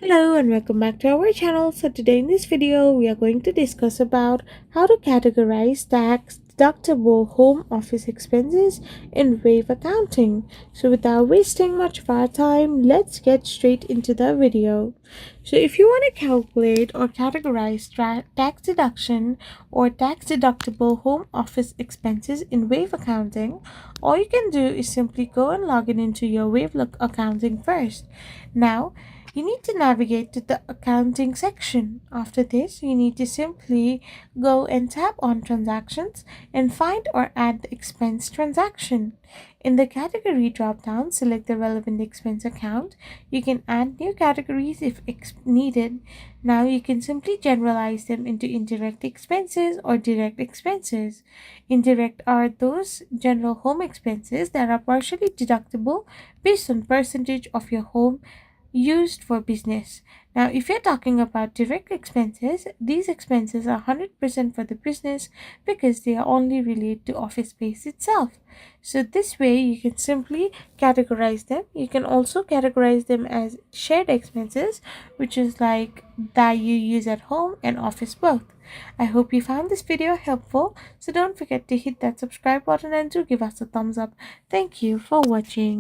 Hello and welcome back to our channel. So today in this video we are going to discuss about how to categorize tax deductible home office expenses in Wave Accounting. So without wasting much of our time, let's get straight into the video. So if you want to calculate or categorize tax deduction or tax deductible home office expenses in Wave Accounting, all you can do is simply go and log in into your Wave Accounting first. Now you need to navigate to the accounting section. After this, you need to simply go and tap on transactions and find or add the expense transaction. In the category dropdown, select the relevant expense account. You can add new categories if needed. Now you can simply generalize them into indirect expenses or direct expenses. Indirect are those general home expenses that are partially deductible based on percentage of your home used for business. Now, if you're talking about direct expenses, these expenses are 100% for the business because they are only related to office space itself. So this way you can simply categorize them. You can also categorize them as shared expenses, which is like that you use at home and office both. I hope you found this video helpful. So don't forget to hit that subscribe button and do give us a thumbs up. Thank you for watching.